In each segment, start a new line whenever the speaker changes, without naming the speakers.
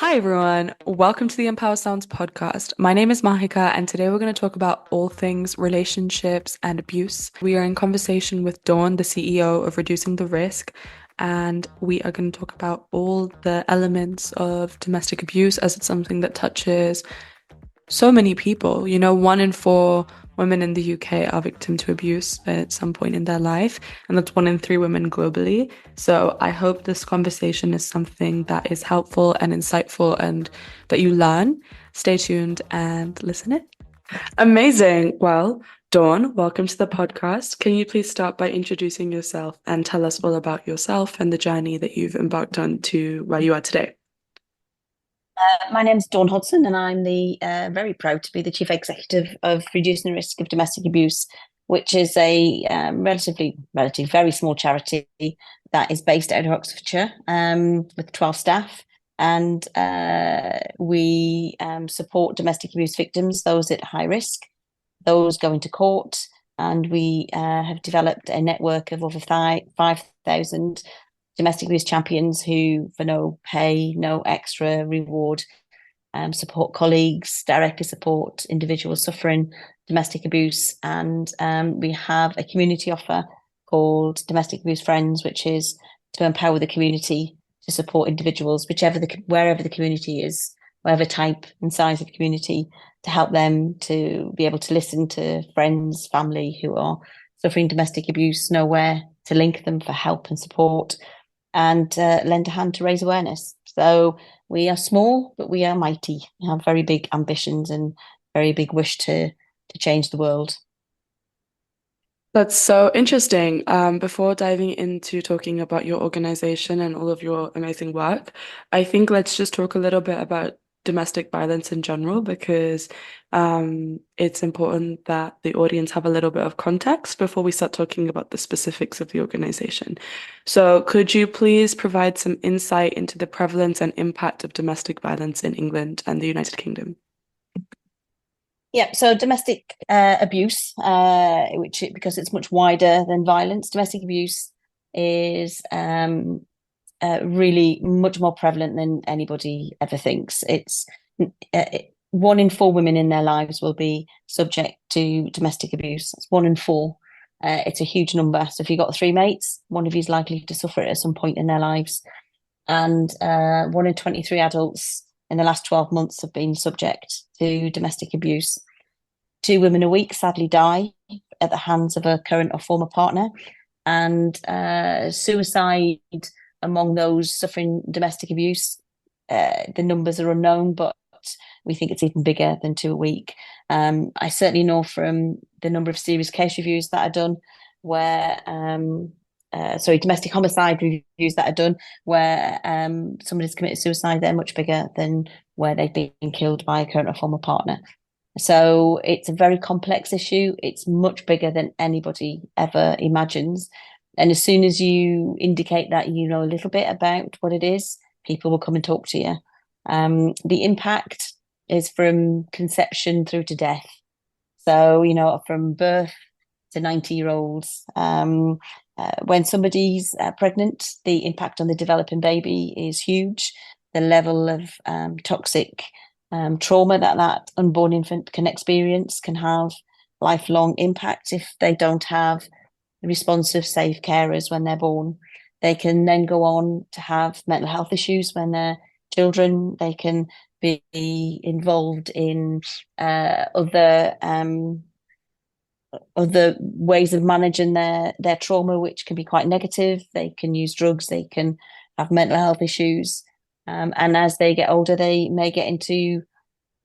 Hi everyone, welcome to the Empower Sounds podcast. My name is Mahika, and today we're going to talk about all things relationships and abuse. We are in conversation with Dawn, the CEO of Reducing the Risk, and we are going to talk about all the elements of domestic abuse as it's something that touches so many people. You know, 1 in 4 women in the UK are victim to abuse at some point in their life, and that's 1 in 3 women globally. So I hope this conversation is something that is helpful and insightful and that you learn. Stay tuned and listen in. Amazing. Well, Dawn, welcome to the podcast. Can you please start by introducing yourself and tell us all about yourself and the journey that you've embarked on to where you are today?
My name's Dawn Hodson, and I'm the very proud to be the chief executive of Reducing the Risk of Domestic Abuse, which is a relative, very small charity that is based out of Oxfordshire with 12 staff. And we support domestic abuse victims, those at high risk, those going to court. And we have developed a network of over 5,000 domestic abuse champions who, for no pay, no extra reward, support colleagues, directly support individuals suffering domestic abuse. And we have a community offer called Domestic Abuse Friends, which is to empower the community to support individuals, wherever the community is, whatever type and size of community, to help them to be able to listen to friends, family who are suffering domestic abuse, know where to link them for help and support, and lend a hand to raise awareness. So we are small, but we are mighty. We have very big ambitions and very big wish to change the world.
That's so interesting. Before diving into talking about your organization and all of your amazing work, I think let's just talk a little bit about domestic violence in general because it's important that the audience have a little bit of context before we start talking about the specifics of the organization. So, could you please provide some insight into the prevalence and impact of domestic violence in England and the United Kingdom?
Yeah, so domestic abuse, because it's much wider than violence, domestic abuse is really much more prevalent than anybody ever thinks. It's 1 in 4 women in their lives will be subject to domestic abuse. It's 1 in 4. It's a huge number. So if you've got 3 mates, one of you is likely to suffer it at some point in their lives. And 1 in 23 adults in the last 12 months have been subject to domestic abuse. 2 women a week sadly die at the hands of a current or former partner. And suicide among those suffering domestic abuse, the numbers are unknown, but we think it's even bigger than 2 a week. I certainly know from the number of serious case reviews that are done where domestic homicide reviews that are done where somebody's committed suicide, they're much bigger than where they've been killed by a current or former partner. So it's a very complex issue. It's much bigger than anybody ever imagines. And as soon as you indicate that you know a little bit about what it is, people will come and talk to you. The impact is from conception through to death. So, from birth to 90-year-olds. When somebody's pregnant, the impact on the developing baby is huge. The level of toxic trauma that unborn infant can experience can have lifelong impact if they don't have responsive, safe carers when they're born. They can then go on to have mental health issues when they're children. They can be involved in other ways of managing their trauma, which can be quite negative. They can use drugs. They can have mental health issues. And as they get older, they may get into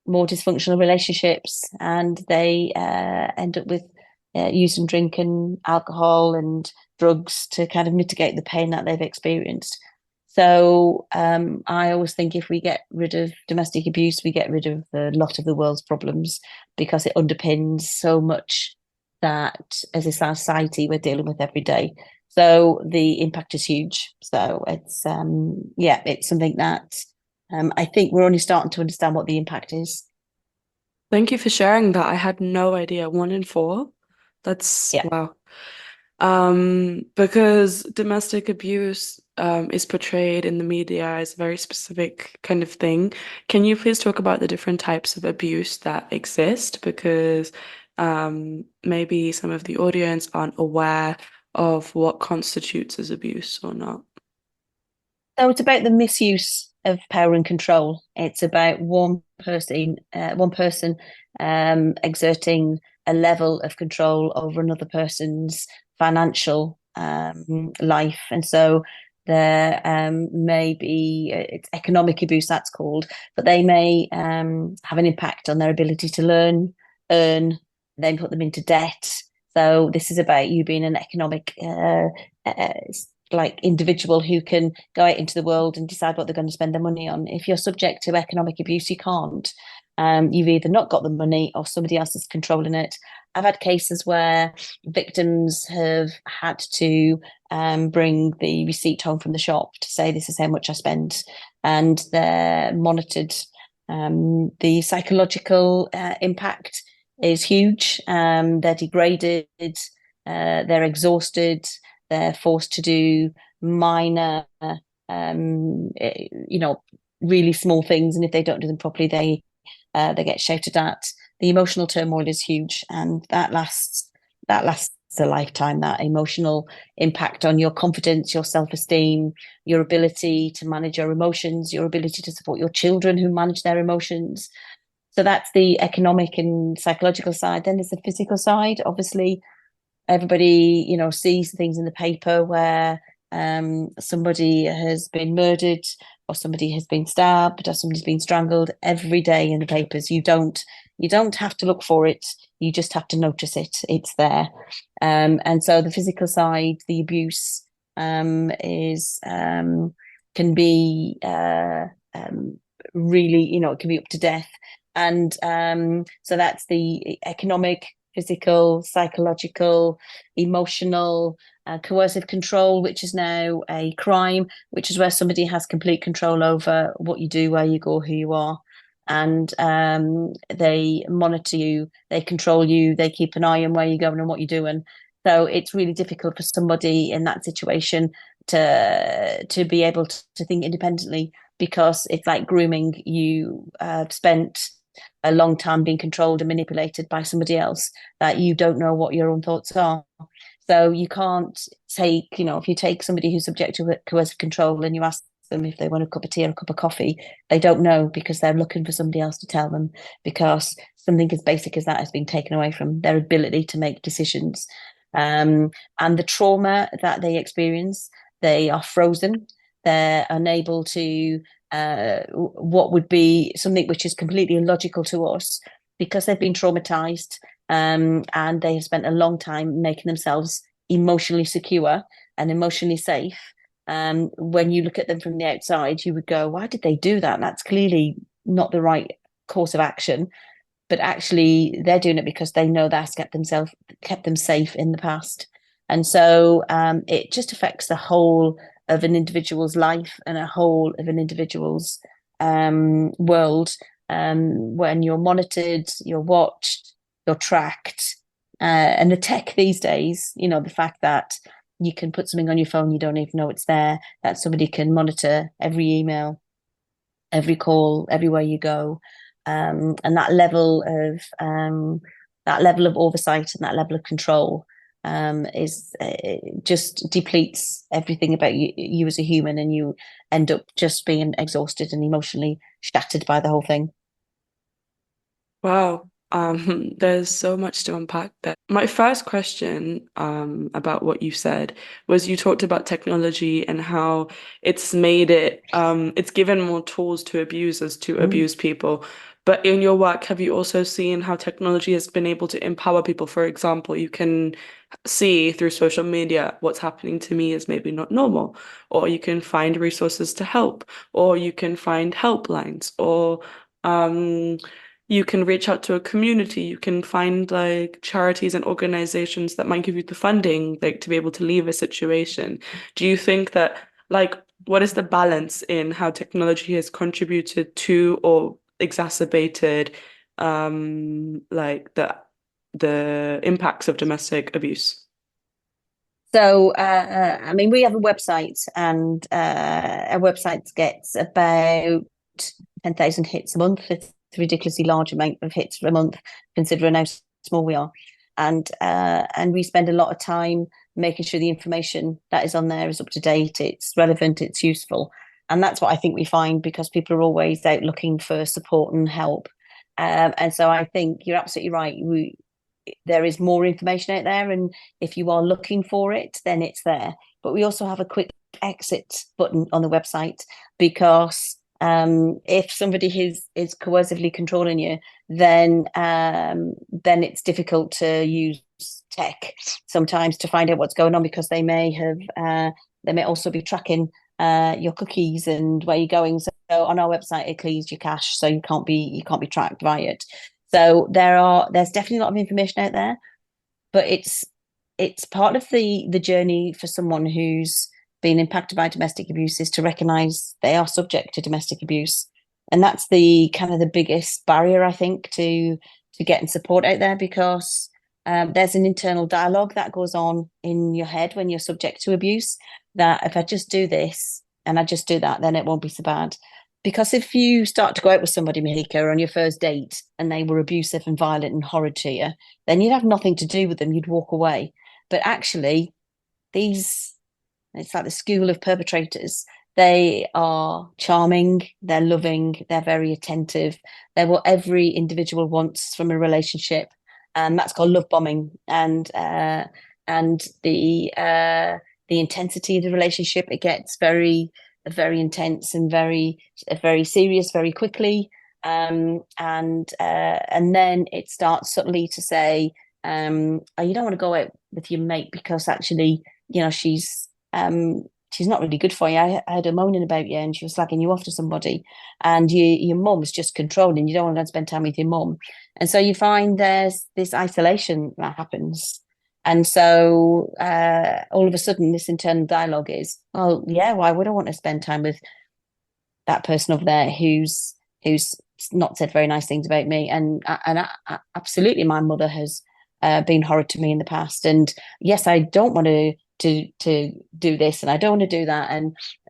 more dysfunctional relationships, and they end up with using drink and alcohol and drugs to kind of mitigate the pain that they've experienced. So I always think if we get rid of domestic abuse, we get rid of a lot of the world's problems because it underpins so much that as a society we're dealing with every day. So the impact is huge. So it's something that I think we're only starting to understand what the impact is.
Thank you for sharing that. I had no idea. 1 in 4. That's
Yeah.
wow. Because domestic abuse, is portrayed in the media as a very specific kind of thing. Can you please talk about the different types of abuse that exist? Because maybe some of the audience aren't aware of what constitutes as abuse or not.
So it's about the misuse of power and control. It's about one person exerting a level of control over another person's financial life, and so there may be it's economic abuse that's called, but they may have an impact on their ability to learn, earn, then put them into debt. So this is about you being an economic uh, like individual who can go out into the world and decide what they're going to spend their money on. If you're subject to economic abuse, you can't. You've either not got the money or somebody else is controlling it. I've had cases where victims have had to bring the receipt home from the shop to say this is how much I spent, and they're monitored. The psychological impact is huge. They're degraded, they're exhausted, they're forced to do minor, you know, really small things, and if they don't do them properly, they get shouted at. The emotional turmoil is huge, and that lasts a lifetime. That emotional impact on your confidence, your self-esteem, your ability to manage your emotions, your ability to support your children who manage their emotions. So that's the economic and psychological side. Then there's the physical side. Obviously, everybody, sees things in the paper where somebody has been murdered or somebody has been stabbed or somebody's been strangled every day in the papers. You don't have to look for it. You just have to notice it. It's there. And so the physical side, the abuse is can be really, it can be up to death. And so that's the economic, physical, psychological, emotional, coercive control, which is now a crime, which is where somebody has complete control over what you do, where you go, who you are. And they monitor you, they control you, they keep an eye on where you're going and what you're doing. So it's really difficult for somebody in that situation to be able to think independently, because it's like grooming. You spent a long time being controlled and manipulated by somebody else that you don't know what your own thoughts are. So you can't take, if you take somebody who's subject to coercive control and you ask them if they want a cup of tea or a cup of coffee, they don't know, because they're looking for somebody else to tell them, because something as basic as that has been taken away from their ability to make decisions. And the trauma that they experience, they are frozen. They're unable to what would be something which is completely illogical to us, because they've been traumatized, and they have spent a long time making themselves emotionally secure and emotionally safe. When you look at them from the outside, you would go, why did they do that? That's clearly not the right course of action. But actually, they're doing it because they know that's kept them safe in the past. And so it just affects the whole of an individual's life and a whole of an individual's world. When you're monitored, you're watched, you're tracked. And the tech these days, the fact that you can put something on your phone, you don't even know it's there, that somebody can monitor every email, every call, everywhere you go. And that level of oversight and that level of control is just depletes everything about you as a human, and you end up just being exhausted and emotionally shattered by the whole thing.
Wow. There's so much to unpack there. My first question, about what you said was you talked about technology and how it's given more tools to abusers to
Mm.
abuse people. But in your work, have you also seen how technology has been able to empower people? For example, you can see through social media what's happening to me is maybe not normal, or you can find resources to help, or you can find helplines, or um you can reach out to a community. You can find like charities and organizations that might give you the funding, like to be able to leave a situation. Do you think that, like, what is the balance in how technology has contributed to or exacerbated, like the impacts of domestic abuse?
I mean, we have a website, and our website gets about 10,000 hits a month. It's a ridiculously large amount of hits a month, considering how small we are. And we spend a lot of time making sure the information that is on there is up to date, it's relevant, it's useful. And that's what I think we find, because people are always out looking for support and help. And so I think you're absolutely right. There is more information out there, and if you are looking for it, then it's there. But we also have a quick exit button on the website, because if somebody is coercively controlling you, then it's difficult to use tech sometimes to find out what's going on, because they may also be tracking your cookies and where you're going. So on our website, it clears your cache, so you can't be tracked by it. So there's definitely a lot of information out there, but it's part of the journey for someone who's been impacted by domestic abuse, is to recognize they are subject to domestic abuse. And that's the kind of the biggest barrier, I think, to getting support out there, because there's an internal dialogue that goes on in your head when you're subject to abuse, that if I just do this and I just do that, then it won't be so bad. Because if you start to go out with somebody, Mahika, on your first date, and they were abusive and violent and horrid to you, then you'd have nothing to do with them. You'd walk away. But actually, it's like the school of perpetrators. They are charming, they're loving, they're very attentive. They're what every individual wants from a relationship. And that's called love bombing. And the intensity of the relationship, it gets very intense and very serious very quickly. And then it starts subtly to say, oh, you don't want to go out with your mate because actually, she's not really good for you. I heard her moaning about you, and she was slagging you off to somebody, and your mum's just controlling. You don't want to go and spend time with your mum. And so you find there's this isolation that happens. And so all of a sudden, this internal dialogue is, oh, yeah, why would I want to spend time with that person over there who's not said very nice things about me? And absolutely, my mother has been horrid to me in the past. And yes, I don't want to do this, and I don't want to do that.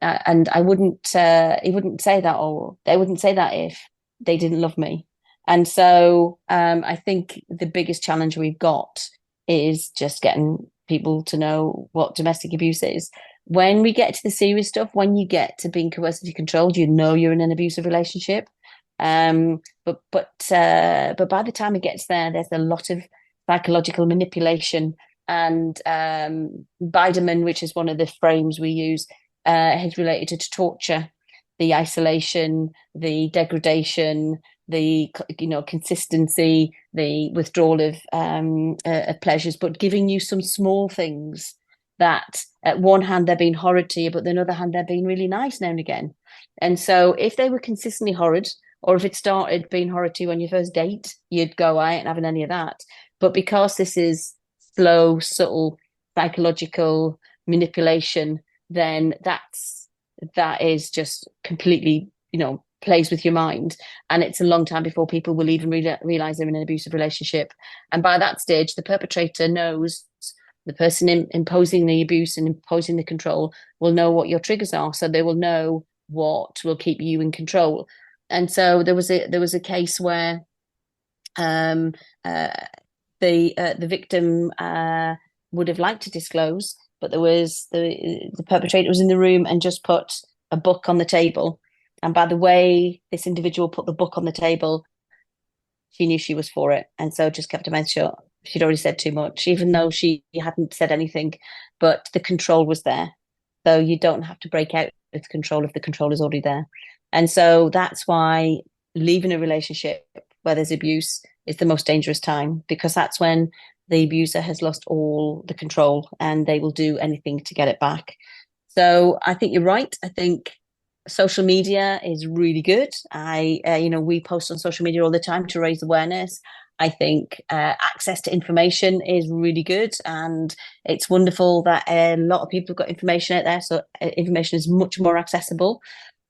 And I wouldn't, he wouldn't say that, or they wouldn't say that if they didn't love me. And so I think the biggest challenge we've got is just getting people to know what domestic abuse is. When we get to the serious stuff, when you get to being coercively controlled, you're in an abusive relationship. But by the time it gets there, there's a lot of psychological manipulation. And Biderman, which is one of the frames we use, is related to torture, the isolation, the degradation, the consistency, the withdrawal of pleasures, but giving you some small things that at one hand they're being horrid to you, but on the other hand they're being really nice now and again. And so if they were consistently horrid, or if it started being horrid to you on your first date, you'd go, I ain't having any of that. But because this is slow, subtle, psychological manipulation, then that is just completely, plays with your mind. And it's a long time before people will even realize they're in an abusive relationship. And by that stage, the perpetrator knows, the person imposing the abuse and imposing the control will know what your triggers are. So they will know what will keep you in control. And so there was a case where the victim would have liked to disclose, but there was the perpetrator was in the room and just put a book on the table. And by the way this individual put the book on the table, she knew she was for it, and so just kept her mouth shut. She'd already said too much, even though she hadn't said anything, but the control was there. So you don't have to break out with control if the control is already there. And so that's why leaving a relationship where there's abuse is the most dangerous time, because that's when the abuser has lost all the control and they will do anything to get it back. So I think you're right. I think social media is really good. We post on social media all the time to raise awareness. I think access to information is really good, and it's wonderful that a lot of people have got information out there, so information is much more accessible.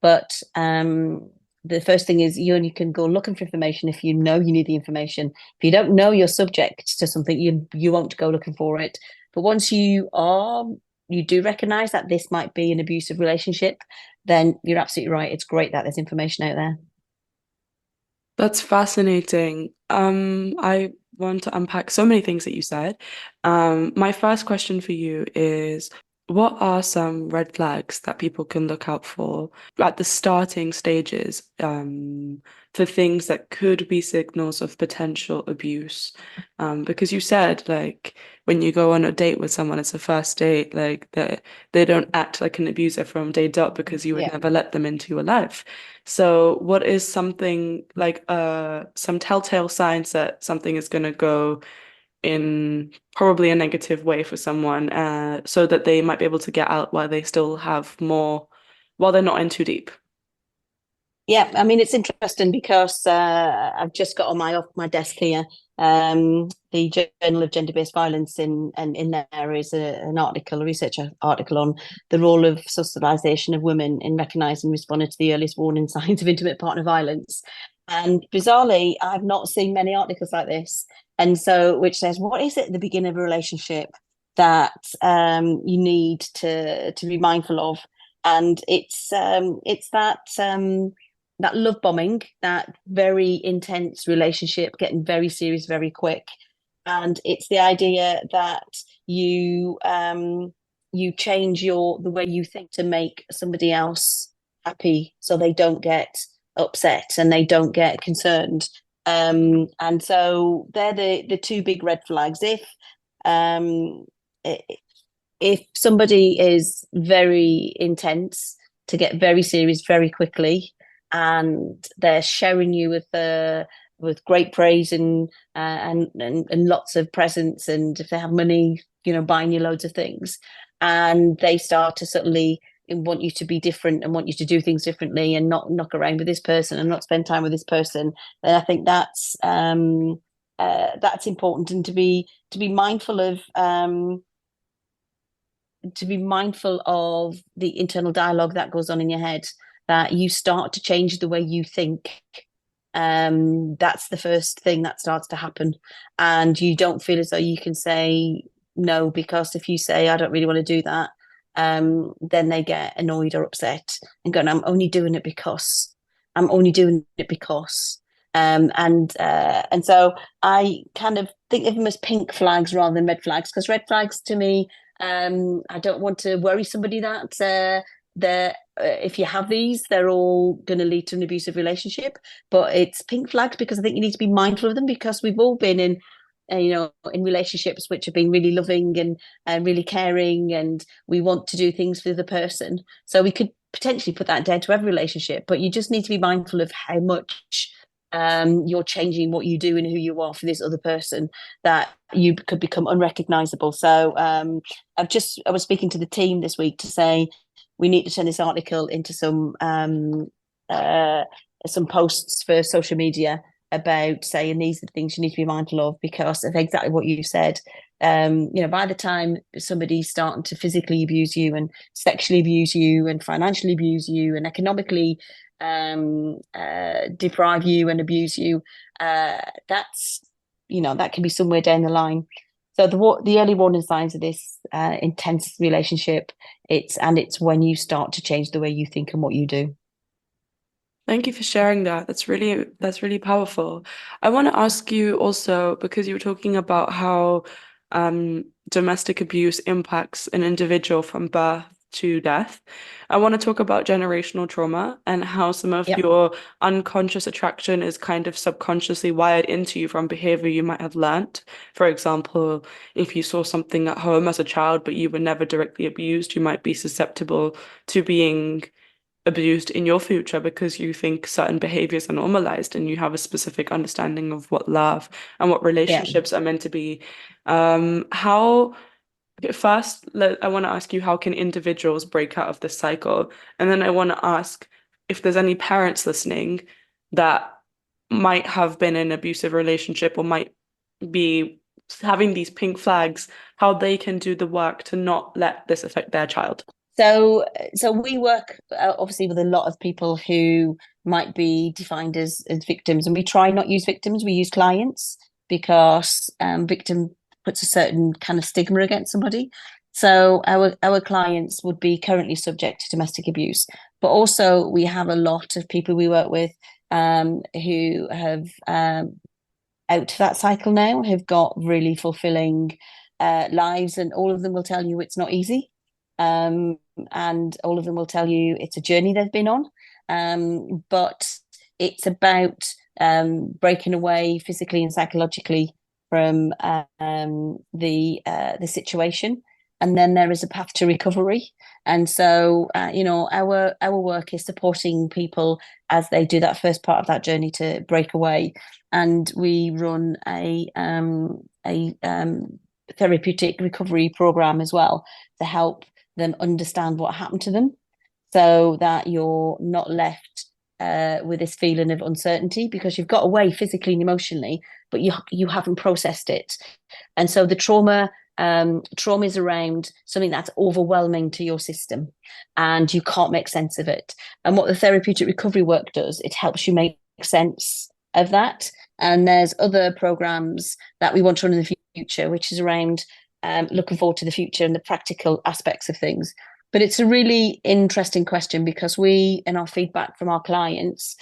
But the first thing is you only can go looking for information if you know you need the information. If you don't know you're subject to something, you won't go looking for it. But once you do recognize that this might be an abusive relationship, then you're absolutely right. It's great that there's information out there.
That's fascinating. I want to unpack so many things that you said. My first question for you is, what are some red flags that people can look out for at the starting stages, for things that could be signals of potential abuse? Because you said, like, when you go on a date with someone, it's a first date, like they don't act like an abuser from day dot because you would
Yeah.
never let them into your life. So, what is something like some telltale signs that something is going to go in probably a negative way for someone, so that they might be able to get out while they still have more, while they're not in too deep?
Yeah, I mean it's interesting because I've just got on my desk here the Journal of Gender-Based Violence and in there is an article, a research article on the role of socialization of women in recognizing and responding to the earliest warning signs of intimate partner violence. And bizarrely, I've not seen many articles like this. And so, which says, what is it at the beginning of a relationship that you need to be mindful of? And it's that love bombing, that very intense relationship, getting very serious very quick. And it's the idea that you change the way you think to make somebody else happy so they don't get upset and they don't get concerned. And so they're the two big red flags. Um if somebody is very intense, to get very serious very quickly, and they're showering you with great praise and lots of presents, and if they have money, buying you loads of things, and they start to suddenly want you to be different and want you to do things differently and not knock around with this person and not spend time with this person, then I think that's important, and to be mindful of the internal dialogue that goes on in your head, that you start to change the way you think. That's the first thing that starts to happen, and you don't feel as though you can say no, because if you say I don't really want to do that, then they get annoyed or upset and going, I'm only doing it because. And so I kind of think of them as pink flags rather than red flags, because red flags to me, I don't want to worry somebody that if you have these, they're all going to lead to an abusive relationship. But it's pink flags because I think you need to be mindful of them, because we've all been in relationships which have been really loving and really caring, and we want to do things for the person. So we could potentially put that down to every relationship, but you just need to be mindful of how much you're changing what you do and who you are for this other person, that you could become unrecognizable. So I was speaking to the team this week to say we need to turn this article into some posts for social media about saying these are the things you need to be mindful of, because of exactly what you said. By the time somebody's starting to physically abuse you and sexually abuse you and financially abuse you and economically deprive you and abuse you, that's that can be somewhere down the line. So the early warning signs of this intense relationship, it's when you start to change the way you think and what you do.
Thank you for sharing that. That's really powerful. I want to ask you also, because you were talking about how domestic abuse impacts an individual from birth to death. I want to talk about generational trauma and how some of
Yep.
your unconscious attraction is kind of subconsciously wired into you from behavior you might have learnt. For example, if you saw something at home as a child, but you were never directly abused, you might be susceptible to being abused in your future because you think certain behaviors are normalized and you have a specific understanding of what love and what
Yeah.
relationships are meant to be. How First, I want to ask you, how can individuals break out of this cycle? And then I want to ask if there's any parents listening that might have been in an abusive relationship or might be having these pink flags, how they can do the work to not let this affect their child.
So we work obviously with a lot of people who might be defined as victims, and we try not use victims. We use clients, because victim puts a certain kind of stigma against somebody. So our clients would be currently subject to domestic abuse, but also we have a lot of people we work with who have out of that cycle now, have got really fulfilling lives, and all of them will tell you it's not easy. And all of them will tell you it's a journey they've been on. But it's about breaking away physically and psychologically from the situation, and then there is a path to recovery. And so, our work is supporting people as they do that first part of that journey to break away. And we run a therapeutic recovery program as well to help them understand what happened to them, so that you're not left with this feeling of uncertainty, because you've got away physically and emotionally, but you haven't processed it. And so the trauma is around something that's overwhelming to your system, and you can't make sense of it. And what the therapeutic recovery work does, it helps you make sense of that. And there's other programs that we want to run in the future, which is around looking forward to the future and the practical aspects of things. But it's a really interesting question, because we, in our feedback from our clients,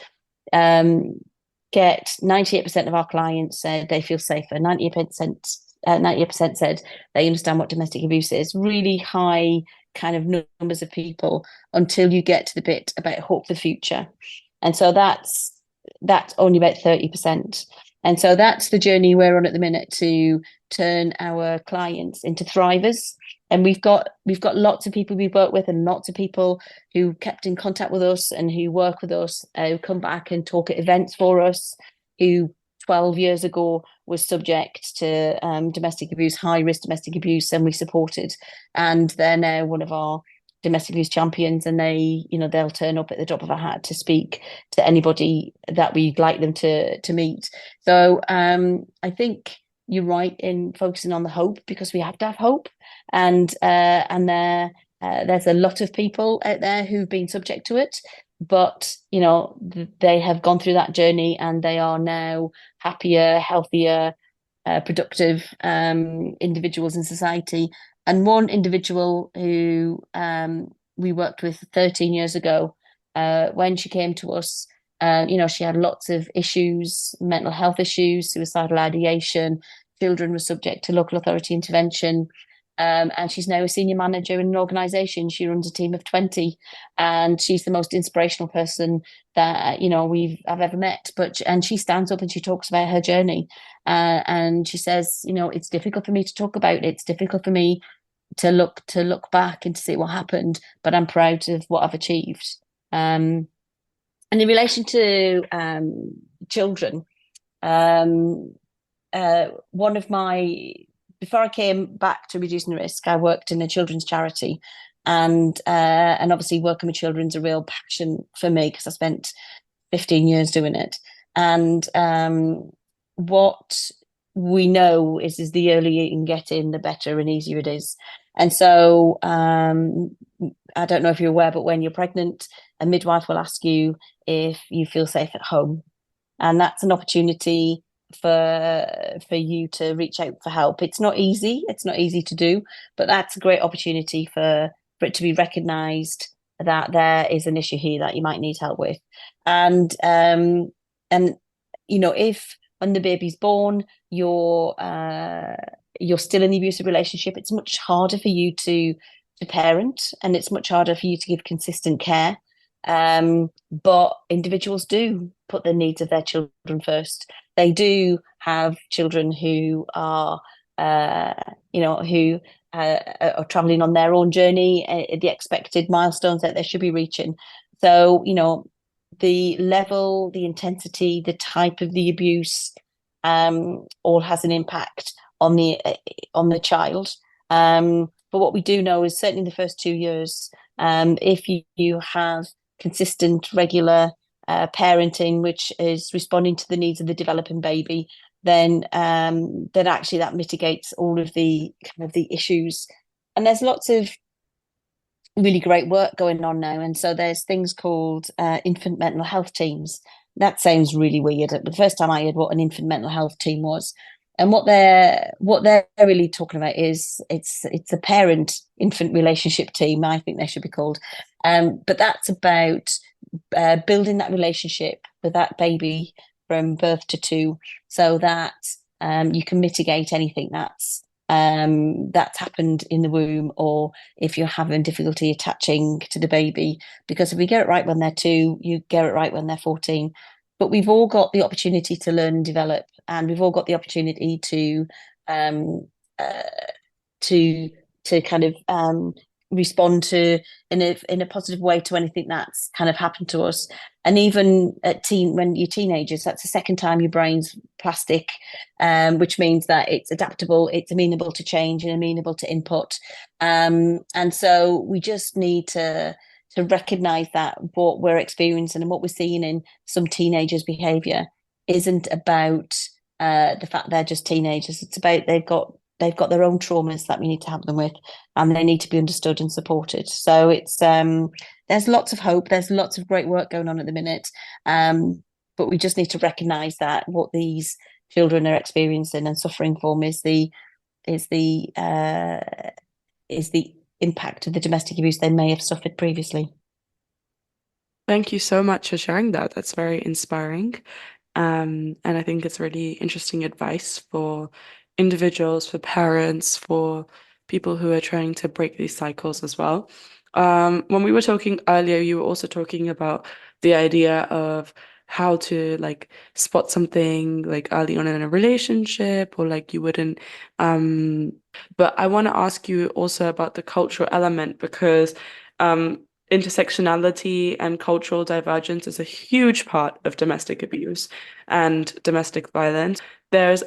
get 98% of our clients said they feel safer. 98% said they understand what domestic abuse is. Really high kind of numbers of people, until you get to the bit about hope for the future. And so that's only about 30%. And so that's the journey we're on at the minute, to turn our clients into thrivers. And we've got lots of people we've worked with, and lots of people who kept in contact with us and who work with us, who come back and talk at events for us, who 12 years ago was subject to domestic abuse, high risk domestic abuse, and we supported. And they're now one of our domestic abuse champions, and they'll turn up at the drop of a hat to speak to anybody that we'd like them to meet. So I think you're right in focusing on the hope, because we have to have hope. And there's a lot of people out there who've been subject to it, but they have gone through that journey, and they are now happier, healthier, productive individuals in society. And one individual who we worked with 13 years ago, when she came to us, she had lots of issues, mental health issues, suicidal ideation. Children were subject to local authority intervention. And she's now a senior manager in an organisation. She runs a team of 20, and she's the most inspirational person that I've ever met. And she stands up and she talks about her journey, and she says, it's difficult for me to talk about it. It's difficult for me to look back and to see what happened, but I'm proud of what I've achieved. And in relation to children, before I came back to reducing the risk, I worked in a children's charity, and obviously working with children's a real passion for me, because I spent 15 years doing it. And what we know is the earlier you can get in, the better and easier it is. And so I don't know if you're aware, but when you're pregnant, a midwife will ask you if you feel safe at home, and that's an opportunity for you to reach out for help. It's not easy to do, but that's a great opportunity for it to be recognised that there is an issue here that you might need help with. And if when the baby's born, you're still in the abusive relationship, it's much harder for you to parent, and it's much harder for you to give consistent care. But individuals do put the needs of their children first. They do have children who are traveling on their own journey, the expected milestones that they should be reaching. So the level, the intensity, the type of the abuse, all has an impact on the child. But what we do know is, certainly in the first 2 years, if you have consistent, regular parenting, which is responding to the needs of the developing baby, then actually that mitigates all of the kind of the issues. And there's lots of really great work going on now. And so there's things called infant mental health teams. That sounds really weird. The first time I heard what an infant mental health team was, And what they're really talking about is it's a parent infant relationship team. I think they should be called, but that's about building that relationship with that baby from birth to two, so that you can mitigate anything that's happened in the womb, or if you're having difficulty attaching to the baby. Because if we get it right when they're two, you get it right when they're 14. But we've all got the opportunity to learn and develop, and we've all got the opportunity um, uh, to kind of respond to in a positive way to anything that's kind of happened to us. And even when you're teenagers, that's the second time your brain's plastic, which means that it's adaptable, it's amenable to change, and amenable to input. And so we just need to recognize that what we're experiencing and what we're seeing in some teenagers' behavior isn't about the fact they're just teenagers. It's about they've got their own traumas that we need to help them with, and they need to be understood and supported. So it's there's lots of hope. There's lots of great work going on at the minute, but we just need to recognise that what these children are experiencing and suffering from is the uh, is the impact of the domestic abuse they may have suffered previously.
Thank you so much for sharing that. That's very inspiring. And I think it's really interesting advice for individuals, for parents, for people who are trying to break these cycles as well. When we were talking earlier, you were also talking about the idea of how to like spot something like early on in a relationship, or like you wouldn't. Um, but I want to ask you also about the cultural element, because intersectionality and cultural divergence is a huge part of domestic abuse and domestic violence. There's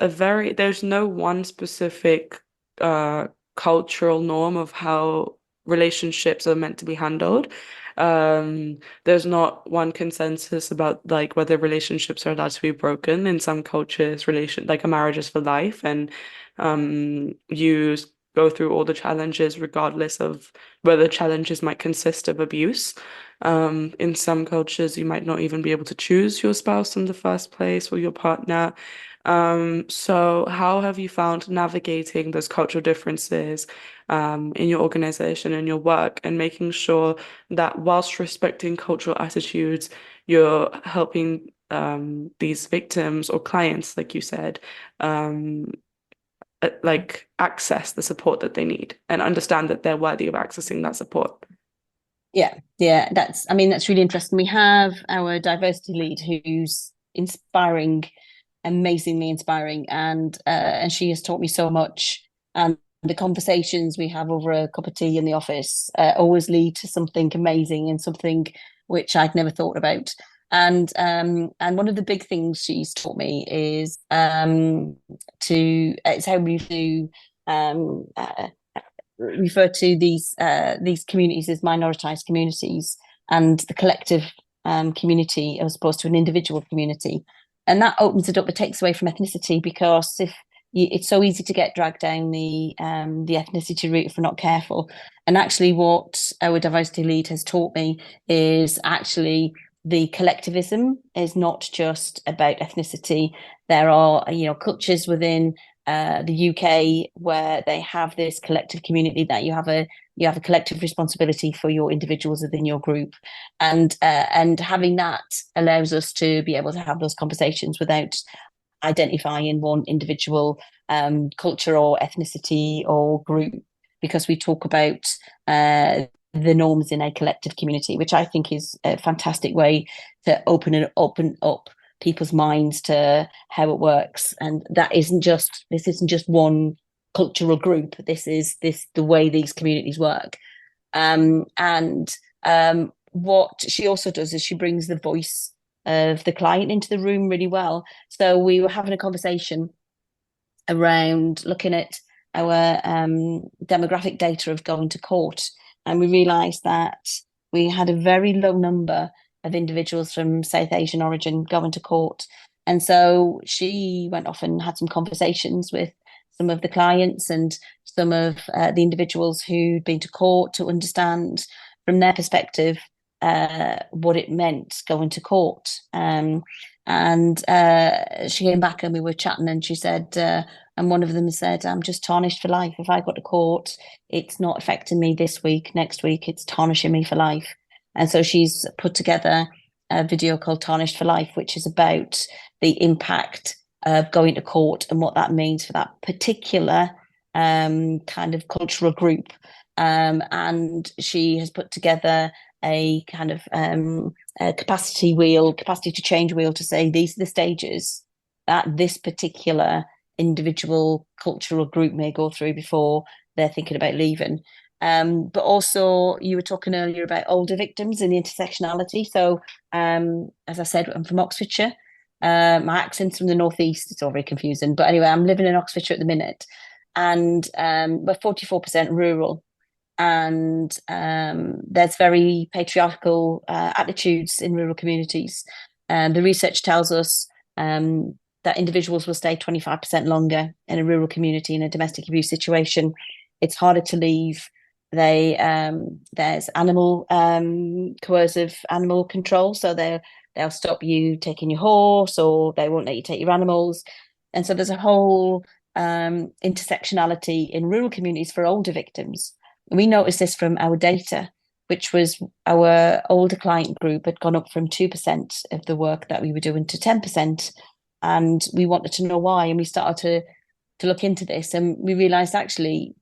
no one specific uh cultural norm of how relationships are meant to be handled. There's not one consensus about like whether relationships are allowed to be broken. In some cultures, relation like a marriage is for life, and you go through all the challenges regardless of whether challenges might consist of abuse. In some cultures, you might not even be able to choose your spouse in the first place or your partner. So how have you found navigating those cultural differences in your organization and your work, and making sure that whilst respecting cultural attitudes, you're helping these victims or clients, like you said, um, like access the support that they need and understand that they're worthy of accessing that support?
Yeah, that's really interesting. We have our diversity lead who's inspiring, amazingly inspiring, and she has taught me so much. And the conversations we have over a cup of tea in the office always lead to something amazing and something which I'd never thought about. And one of the big things she's taught me is to it's how we do refer to these communities as minoritized communities, and the collective community as opposed to an individual community. And that opens it up. It takes away from ethnicity, because if it's so easy to get dragged down the ethnicity route if we're not careful. And actually, what our diversity lead has taught me is actually the collectivism is not just about ethnicity. There are cultures within the UK where they have this collective community, that you have a collective responsibility for your individuals within your group, and having that allows us to be able to have those conversations without identifying one individual culture or ethnicity or group, because we talk about the norms in a collective community, which I think is a fantastic way to open up people's minds to how it works. And this isn't just one cultural group. This is the way these communities work. And what she also does is she brings the voice of the client into the room really well. So we were having a conversation around looking at our demographic data of going to court, and we realised that we had a very low number of individuals from South Asian origin going to court. And so she went off and had some conversations with some of the clients and some of the individuals who'd been to court, to understand from their perspective what it meant going to court. And she came back and we were chatting, and she said, and one of them said, I'm just tarnished for life. If I got to court, it's not affecting me this week, next week, it's tarnishing me for life. And so she's put together a video called Tarnished for Life, which is about the impact of going to court and what that means for that particular kind of cultural group. And she has put together a kind of a capacity to change wheel to say these are the stages that this particular individual cultural group may go through before they're thinking about leaving. But also, you were talking earlier about older victims and the intersectionality. So, as I said, I'm from Oxfordshire. My accent's from the northeast. It's all very confusing. But anyway, I'm living in Oxfordshire at the minute, and we're 44% rural. And there's very patriarchal attitudes in rural communities. The research tells us that individuals will stay 25% longer in a rural community in a domestic abuse situation. It's harder to leave. There's animal coercive animal control, so they'll stop you taking your horse, or they won't let you take your animals. And so there's a whole intersectionality in rural communities for older victims. We noticed this from our data, which was our older client group had gone up from 2% of the work that we were doing to 10%. And we wanted to know why. And we started to look into this, and we realized actually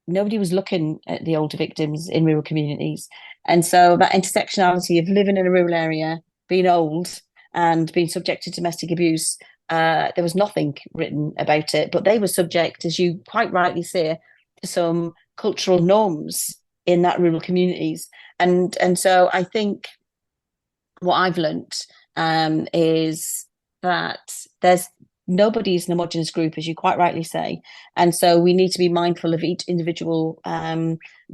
nobody was looking at the older victims in rural communities. And so that intersectionality of living in a rural area, being old, and being subject to domestic abuse, there was nothing written about it, but they were subject, as you quite rightly say, to some cultural norms in that rural communities. And so I think what I've learnt is that there's nobody's an homogenous group, as you quite rightly say, and so we need to be mindful of each individual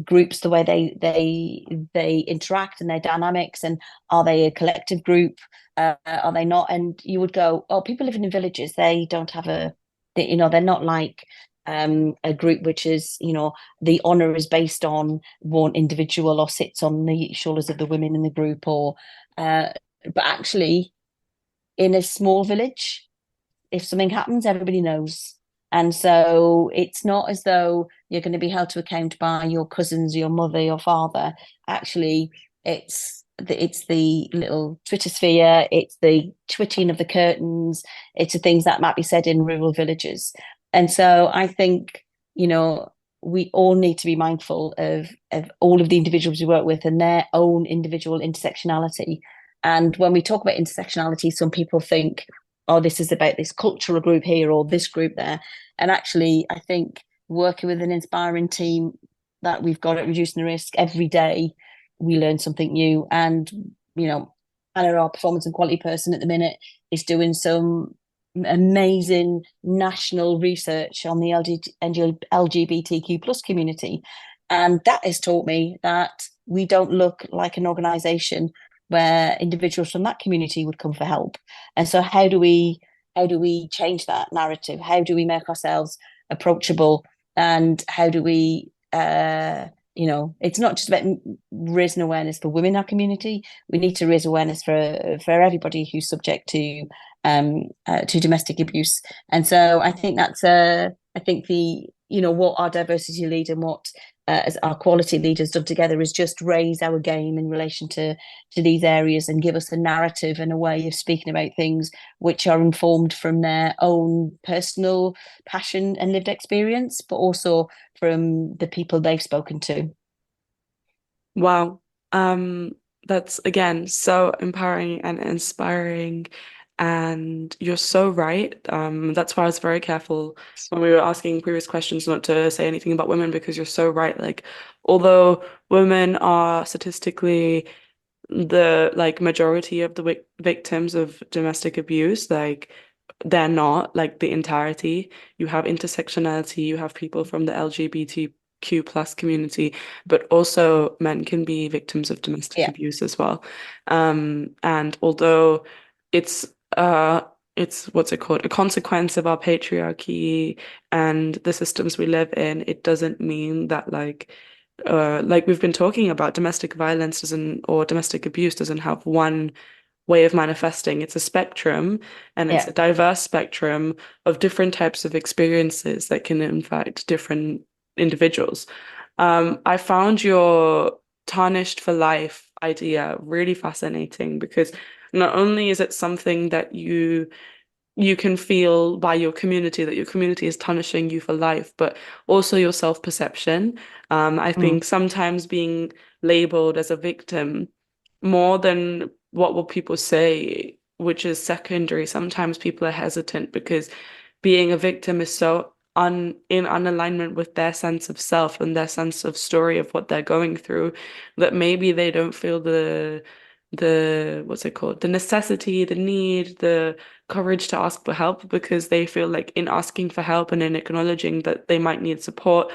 groups, the way they interact and their dynamics, and are they a collective group, are they not? And you would go, oh, people living in villages, they don't have they're not like a group which is, the honour is based on one individual or sits on the shoulders of the women in the group, or but actually in a small village, if something happens, everybody knows. And so it's not as though you're going to be held to account by your cousins, your mother, your father. Actually, it's the little Twitter sphere, it's the twitching of the curtains, it's the things that might be said in rural villages. And so I think, we all need to be mindful of all of the individuals we work with and their own individual intersectionality. And when we talk about intersectionality, some people think, oh, this is about this cultural group here or this group there. And actually, I think working with an inspiring team that we've got at Reducing the Risk every day, we learn something new. And, Anna, our performance and quality person at the minute, is doing some amazing national research on the LGBTQ plus community. And that has taught me that we don't look like an organisation where individuals from that community would come for help. And so how do we change that narrative? How do we make ourselves approachable? And how do we it's not just about raising awareness for women in our community. We need to raise awareness for everybody who's subject to domestic abuse. And so I think that's what our diversity lead and what as our quality leaders done together is just raise our game in relation to these areas and give us a narrative and a way of speaking about things which are informed from their own personal passion and lived experience, but also from the people they've spoken to.
Wow. That's again so empowering and inspiring. And you're so right. That's why I was very careful when we were asking previous questions not to say anything about women, because you're so right. Like, although women are statistically the majority of the victims of domestic abuse, like they're not like the entirety. You have intersectionality, you have people from the LGBTQ plus community, but also men can be victims of domestic
Yeah.
abuse as well. And although it's it's what's it called? A consequence of our patriarchy and the systems we live in, it doesn't mean that like we've been talking about, domestic violence doesn't, or domestic abuse doesn't have one way of manifesting. It's a spectrum, and it's
Yeah.
a diverse spectrum of different types of experiences that can impact different individuals. I found your tarnished for life idea really fascinating because not only is it something that you can feel by your community that your community is punishing you for life, but also your self-perception. I
Mm.
think sometimes being labeled as a victim more than what will people say, which is secondary. Sometimes people are hesitant because being a victim is so in unalignment with their sense of self and their sense of story of what they're going through that maybe they don't feel the what's it called? The necessity, the need, the courage to ask for help because they feel like in asking for help and in acknowledging that they might need support,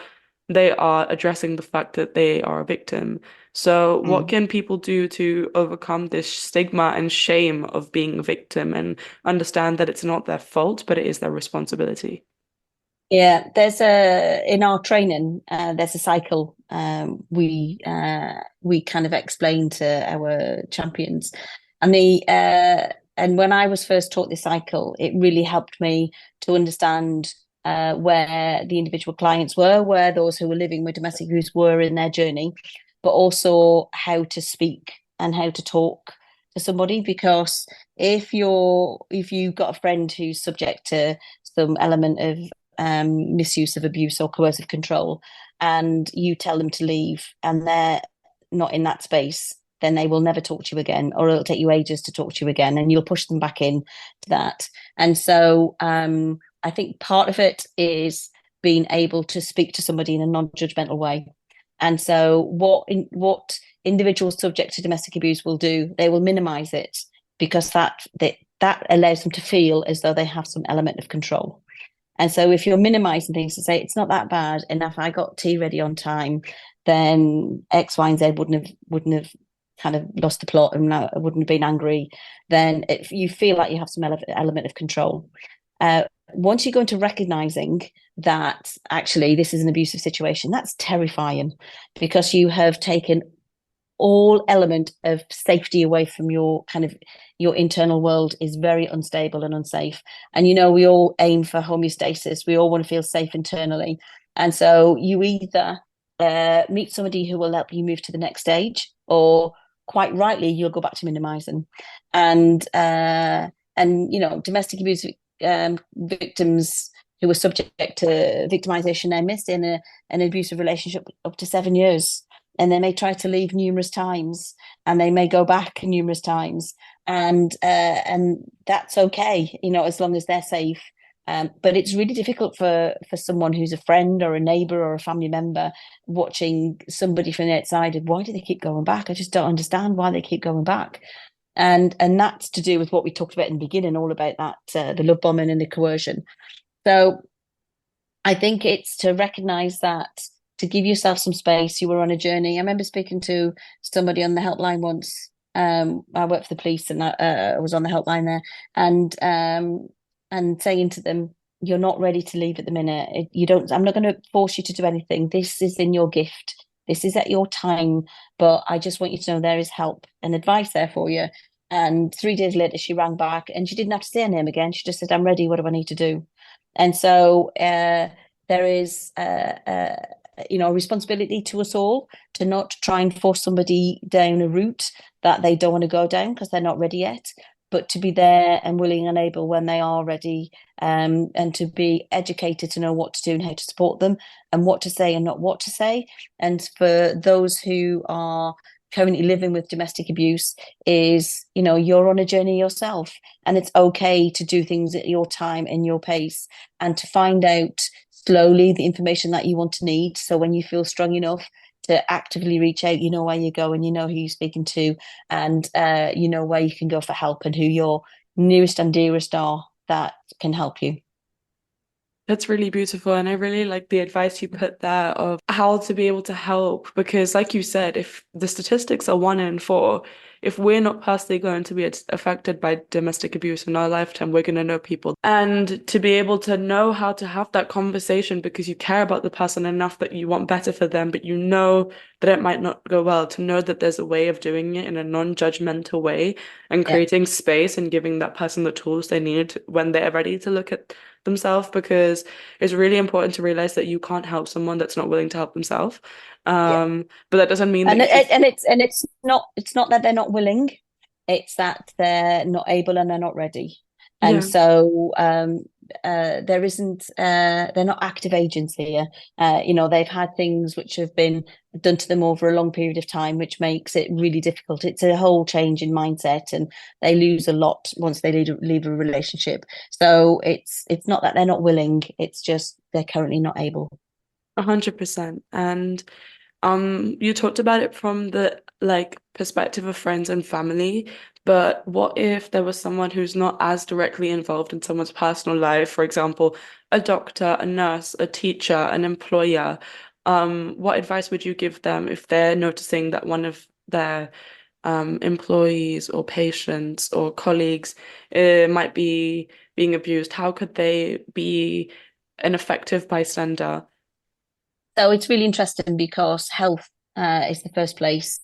they are addressing the fact that they are a victim. So, what
Mm.
can people do to overcome this stigma and shame of being a victim and understand that it's not their fault, but it is their responsibility?
Yeah, there's a in our training, there's a cycle we kind of explain to our champions, and the and when I was first taught this cycle, it really helped me to understand where the individual clients were, where those who were living with domestic abuse were in their journey, but also how to speak and how to talk to somebody. Because if you've got a friend who's subject to some element of misuse of abuse or coercive control, and you tell them to leave and they're not in that space, then they will never talk to you again, or it'll take you ages to talk to you again, and you'll push them back in to that. And so I think part of it is being able to speak to somebody in a non-judgmental way. And so what individuals subject to domestic abuse will do, they will minimize it because that allows them to feel as though they have some element of control. And so if you're minimizing things to say it's not that bad, and if I got tea ready on time, then X, Y, and Z wouldn't have kind of lost the plot and I wouldn't have been angry, then you feel like you have some element of control. Once you go into recognizing that actually this is an abusive situation, that's terrifying because you have taken all element of safety away from your kind of your internal world is very unstable and unsafe. And we all aim for homeostasis. We all want to feel safe internally. And so you either meet somebody who will help you move to the next stage, or quite rightly, you'll go back to minimizing. And domestic abuse victims who were subject to victimization, they're missed in an abusive relationship up to 7 years, and they may try to leave numerous times, and they may go back numerous times, and that's okay, as long as they're safe. But it's really difficult for someone who's a friend or a neighbor or a family member watching somebody from the outside. And why do they keep going back? I just don't understand why they keep going back. And that's to do with what we talked about in the beginning, all about that the love bombing and the coercion. So I think it's to recognize that, to give yourself some space. You were on a journey. I remember speaking to somebody on the helpline once. I worked for the police, and I was on the helpline there, and saying to them, "You're not ready to leave at the minute. You don't. I'm not going to force you to do anything. This is in your gift. This is at your time. But I just want you to know there is help and advice there for you." And 3 days later, she rang back, and she didn't have to say her name again. She just said, "I'm ready. What do I need to do?" And so there is a responsibility to us all to not try and force somebody down a route that they don't want to go down because they're not ready yet, but to be there and willing and able when they are ready, and to be educated to know what to do and how to support them, and what to say and not what to say. And for those who are currently living with domestic abuse, is you're on a journey yourself, and it's okay to do things at your time and your pace, and to find out slowly the information that you want to need. So when you feel strong enough to actively reach out, you know where you go, and you know who you're speaking to, and you know where you can go for help, and who your nearest and dearest are that can help you.
That's really beautiful. And I really like the advice you put there of how to be able to help. Because, like you said, if the statistics are 1 in 4, if we're not personally going to be affected by domestic abuse in our lifetime, we're going to know people. And to be able to know how to have that conversation because you care about the person enough that you want better for them, but you know that it might not go well, to know that there's a way of doing it in a non-judgmental way and
Yeah,
creating space and giving that person the tools they need when they're ready to look at themselves, because it's really important to realize that you can't help someone that's not willing to help themselves.
yeah.
But that doesn't mean that
And
you should.
it's not that they're not willing, it's that they're not able and they're not ready. And
Yeah,
so there isn't they're not active agents here. They've had things which have been done to them over a long period of time, which makes it really difficult. It's a whole change in mindset, and they lose a lot once they leave a relationship. So it's not that they're not willing, it's just they're currently not able.
100%. And you talked about it from the like perspective of friends and family, but what if there was someone who's not as directly involved in someone's personal life, for example, a doctor, a nurse, a teacher, an employer? What advice would you give them if they're noticing that one of their employees or patients or colleagues might be being abused? How could they be an effective bystander?
So it's really interesting because health is the first place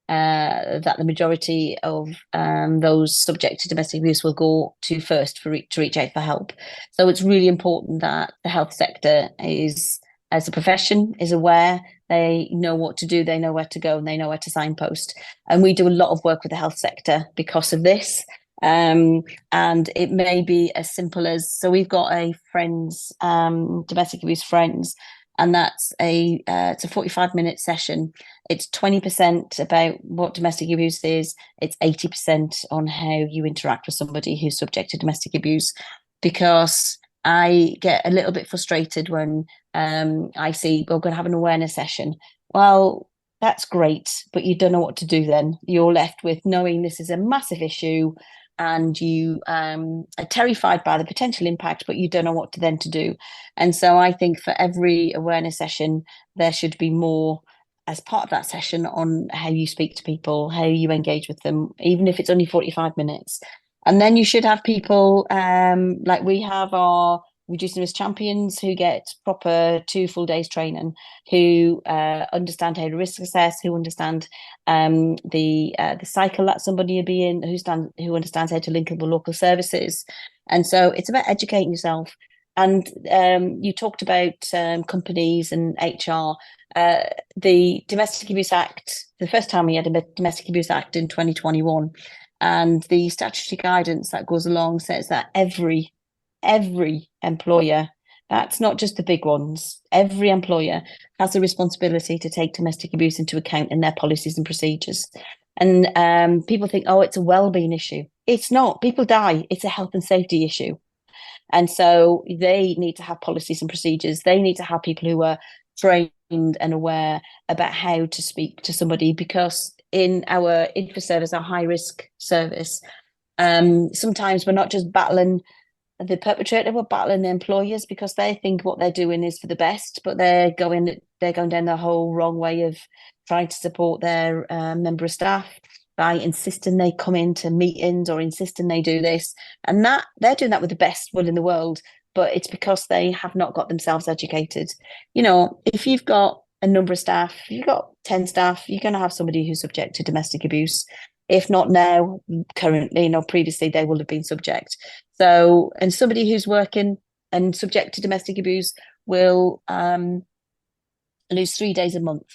that the majority of those subject to domestic abuse will go to first to reach out for help. So it's really important that the health sector is, as a profession, is aware. They know what to do, they know where to go, and they know where to signpost. And we do a lot of work with the health sector because of this. And it may be as simple as, so we've got a friends, domestic abuse friends, and it's a 45-minute session. It's 20% about what domestic abuse is. It's 80% on how you interact with somebody who's subject to domestic abuse. Because I get a little bit frustrated when I see we're going to have an awareness session. Well, that's great, but you don't know what to do then. You're left with knowing this is a massive issue, and you are terrified by the potential impact, but you don't know what to then to do. And so I think for every awareness session, there should be more as part of that session on how you speak to people, how you engage with them, even if it's only 45 minutes. And then you should have people like we have our reducing risk champions who get proper 2 full days training, who understand how to risk assess, who understand the cycle that somebody will be in, who understands how to link up with local services. And so it's about educating yourself. And you talked about companies and HR. The Domestic Abuse Act, the first time we had a Domestic Abuse Act in 2021, and the statutory guidance that goes along says that every employer, that's not just the big ones, every employer has a responsibility to take domestic abuse into account in their policies and procedures. And people think, oh, it's a well-being issue. It's not. People die. It's a health and safety issue. And so they need to have policies and procedures. They need to have people who are trained and aware about how to speak to somebody, because in our info service, our high risk service, sometimes we're not just battling the perpetrator, we're battling the employers, because they think what they're doing is for the best, but they're going down the whole wrong way of trying to support their member of staff by insisting they come into meetings or insisting they do this, and that they're doing that with the best will in the world, but it's because they have not got themselves educated. If you've got a number of staff, if you've got 10 staff, you're going to have somebody who's subject to domestic abuse. If not now, currently, previously they will have been subject. So, and somebody who's working and subject to domestic abuse will lose 3 days a month.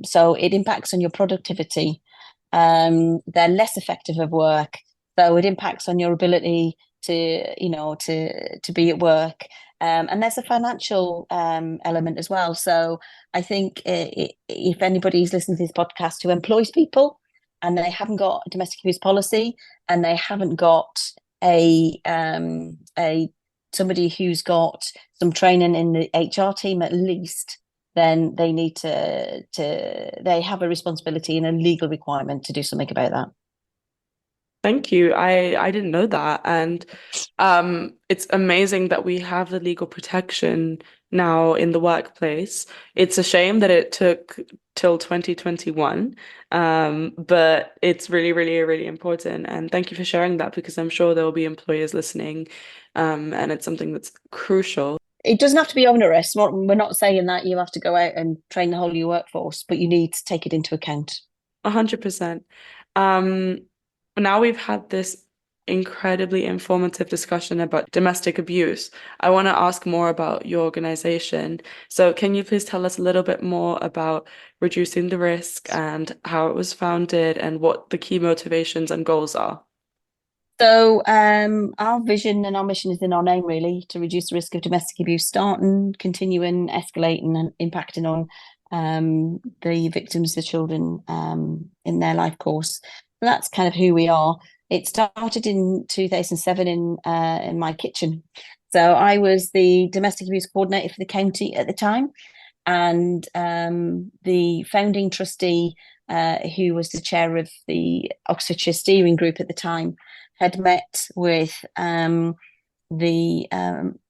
So it impacts on your productivity. They're less effective at work, so it impacts on your ability to be at work. And there's a financial element as well. So I think if anybody's listening to this podcast who employs people and they haven't got a domestic abuse policy, and they haven't got a somebody who's got some training in the HR team at least, then they have a responsibility and a legal requirement to do something about that.
Thank you. I didn't know that. And it's amazing that we have the legal protection now in the workplace. It's a shame that it took till 2021, but it's really, really, really important. And thank you for sharing that because I'm sure there will be employers listening, and it's something that's crucial.
It doesn't have to be onerous. We're not saying that you have to go out and train the whole of your workforce, but you need to take it into account.
100%. Um, Now we've had this incredibly informative discussion about domestic abuse. I want to ask more about your organization. So, can you please tell us a little bit more about reducing the risk and how it was founded and what the key motivations and goals are?
So, our vision and our mission is in our name, really, to reduce the risk of domestic abuse, starting, continuing, escalating, and impacting on the victims, the children in their life course. So that's kind of who we are. It started in 2007 in my kitchen. So I was the domestic abuse coordinator for the county at the time, and the founding trustee, who was the chair of the Oxfordshire steering group at the time, had met with the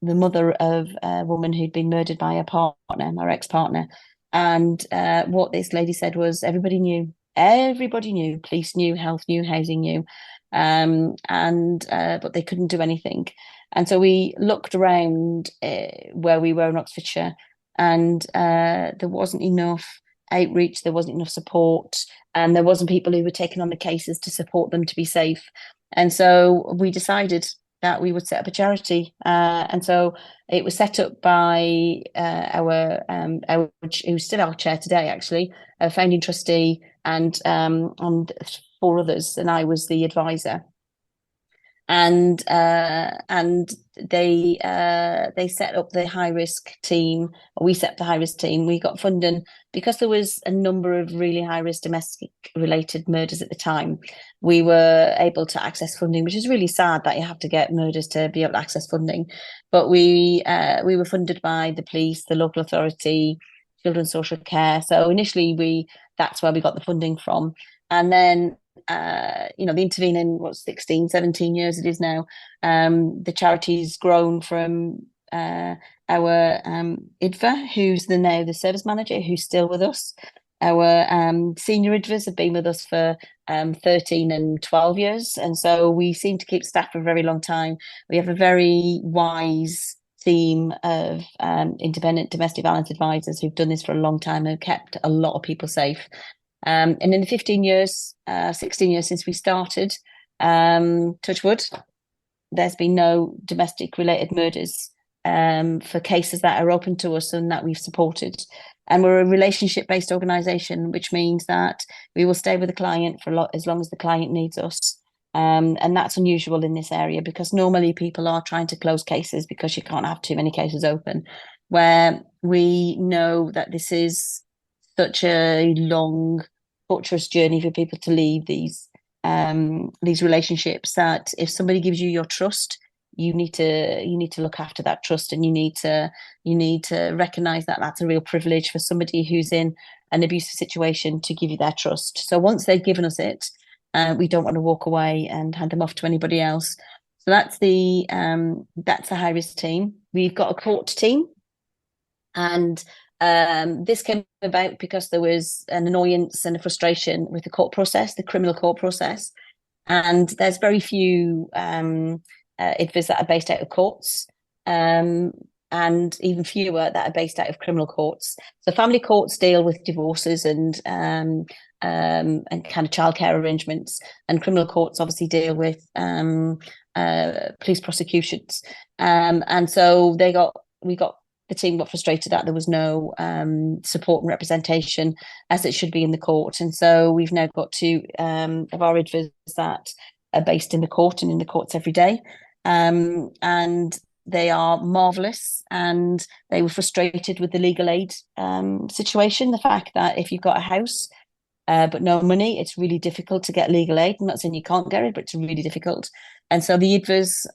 mother of a woman who'd been murdered by her partner, our ex-partner. And what this lady said was everybody knew, police knew, health knew, housing knew, and but they couldn't do anything. And so we looked around where we were in Oxfordshire, and there wasn't enough outreach, there wasn't enough support, and there wasn't people who were taking on the cases to support them to be safe. And so we decided that we would set up a charity. And so it was set up by who's still our chair today, actually, a founding trustee, and four others, and I was the advisor. And they set up the high risk team, or we set up the high risk team. We got funding because there was a number of really high risk domestic related murders at the time. We were able to access funding, which is really sad that you have to get murders to be able to access funding. But we were funded by the police, the local authority, children's social care. So initially that's where we got the funding from. And then the intervening 16, 17 years it is now, the charity's grown from our IDVA, who's now the service manager, who's still with us. Our senior IDVAs have been with us for 13 and 12 years, and so we seem to keep staff for a very long time. We have a very wise team of independent domestic violence advisors who've done this for a long time and kept a lot of people safe. And in the 15 years, 16 years since we started, touch wood, there's been no domestic related murders for cases that are open to us and that we've supported. And we're a relationship based organisation, which means that we will stay with the client for as long as the client needs us. And that's unusual in this area because normally people are trying to close cases because you can't have too many cases open, where we know that this is such a long, torturous journey for people to leave these relationships, that if somebody gives you your trust, you need to look after that trust, and you need to recognize that that's a real privilege for somebody who's in an abusive situation to give you their trust. So once they've given us it, we don't want to walk away and hand them off to anybody else. So that's the high risk team. We've got a court team, and this came about because there was an annoyance and a frustration with the court process, the criminal court process. And there's very few IDVAs that are based out of courts, and even fewer that are based out of criminal courts. So family courts deal with divorces and kind of childcare arrangements, and criminal courts obviously deal with police prosecutions. And so the team got frustrated that there was no support and representation as it should be in the court. And so we've now got two of our IDVAs that are based in the court and in the courts every day. And they are marvellous, and they were frustrated with the legal aid situation. The fact that if you've got a house but no money, it's really difficult to get legal aid. I'm not saying you can't get it, but it's really difficult. And so the IDVAs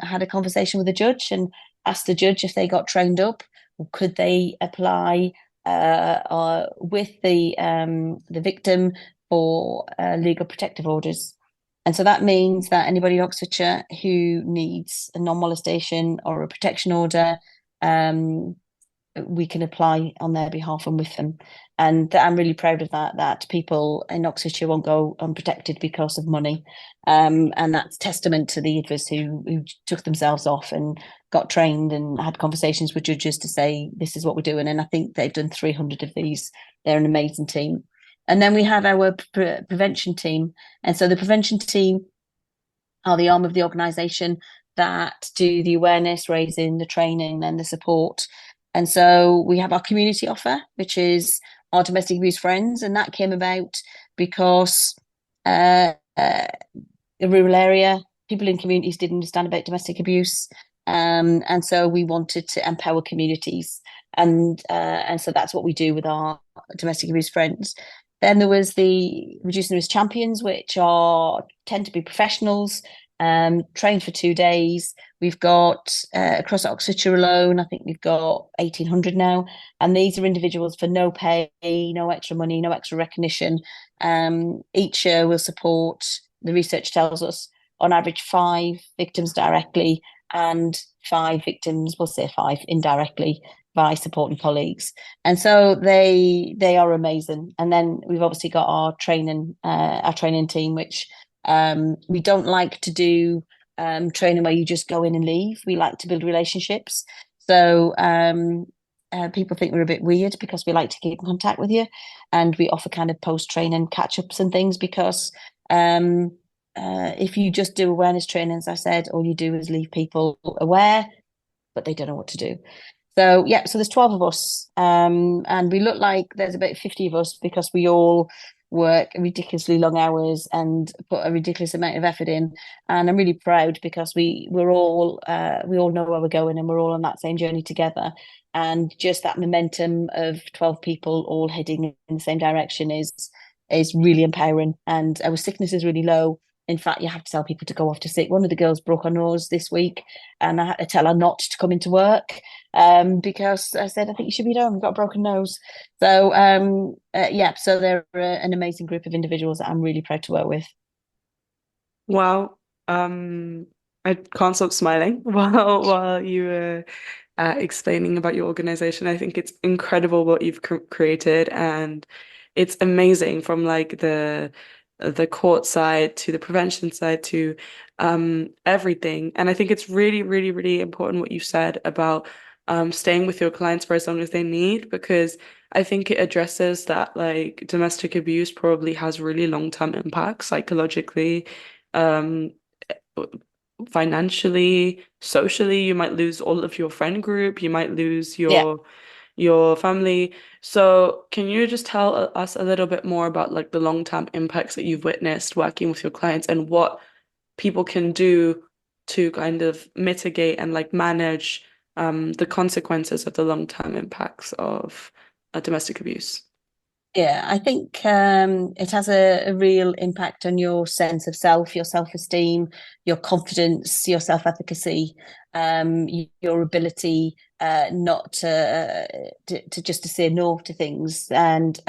had a conversation with the judge and asked the judge if they got trained up, could they apply with the victim for legal protective orders. And so that means that anybody in Oxfordshire who needs a non-molestation or a protection order we can apply on their behalf and with them. And I'm really proud of that people in Oxfordshire won't go unprotected because of money. And that's testament to the advisors who took themselves off and got trained and had conversations with judges to say, this is what we're doing. And I think they've done 300 of these. They're an amazing team. And then we have our prevention team. And so the prevention team are the arm of the organisation that do the awareness raising, the training, and the support. And so we have our community offer, which is our domestic abuse friends, and that came about because the rural area, people in communities didn't understand about domestic abuse, and so we wanted to empower communities, and so that's what we do with our domestic abuse friends. Then there was the Reducing the Risk Champions, which tend to be professionals, trained for 2 days. We've got across Oxfordshire alone, I think we've got 1,800 now. And these are individuals for no pay, no extra money, no extra recognition. Each year will support, the research tells us, on average 5 victims directly and 5 victims, we'll say 5 indirectly, by supporting colleagues. And so they are amazing. And then we've obviously got our training team, which we don't like to do training where you just go in and leave. We like to build relationships. So people think we're a bit weird because we like to keep in contact with you, and we offer kind of post-training catch-ups and things, because if you just do awareness training, as I said, all you do is leave people aware, but they don't know what to do. So yeah, so there's 12 of us, and we look like there's about 50 of us because we all work ridiculously long hours and put a ridiculous amount of effort in. And I'm really proud because we all know where we're going, and we're all on that same journey together. And just that momentum of 12 people all heading in the same direction is really empowering. And our sickness is really low. In fact, you have to tell people to go off to sick. One of the girls broke her nose this week, and I had to tell her not to come into work because I said, I think you should be done. You've got a broken nose. So, yeah, so they're an amazing group of individuals that I'm really proud to work with.
Wow. I can't stop smiling while you were explaining about your organization. I think it's incredible what you've created, and it's amazing from like the court side to the prevention side to everything. And I think it's really, really, really important what you said about staying with your clients for as long as they need, because I think it addresses that like domestic abuse probably has really long-term impacts psychologically, um, financially, socially. You might lose all of your friend group, you might lose
Yeah.
your family. So can you just tell us a little bit more about like the long-term impacts that you've witnessed working with your clients and what people can do to kind of mitigate and like manage the consequences of the long-term impacts of domestic abuse?
Yeah, I think it has a real impact on your sense of self, your self-esteem, your confidence, your self-efficacy, your ability not to just to say no to things, and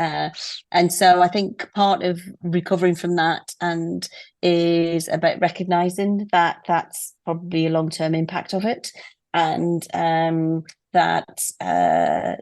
so I think part of recovering from that and is about recognizing that that's probably a long-term impact of it, and that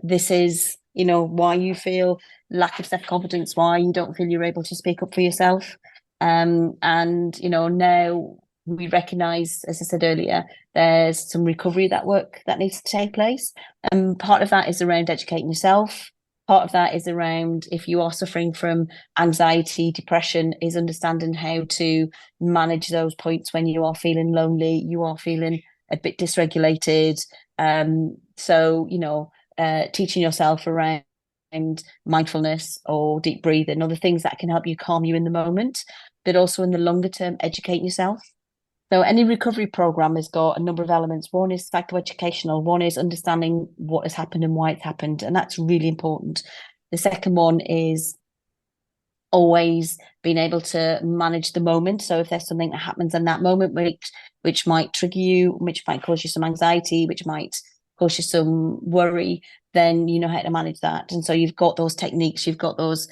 this is, why you feel lack of self-confidence, why you don't feel you're able to speak up for yourself. And now we recognise, as I said earlier, there's some recovery that work that needs to take place. And part of that is around educating yourself. Part of that is around, if you are suffering from anxiety, depression, is understanding how to manage those points when you are feeling lonely, you are feeling a bit dysregulated. So teaching yourself around and mindfulness or deep breathing, other things that can help you calm you in the moment, but also in the longer term, educate yourself. So any recovery program has got a number of elements. One is psychoeducational, one is understanding what has happened and why it's happened, and that's really important. The second one is always being able to manage the moment. So if there's something that happens in that moment which might trigger you, which might cause you some anxiety, which might cause you some worry, then you know how to manage that. And so you've got those techniques, you've got those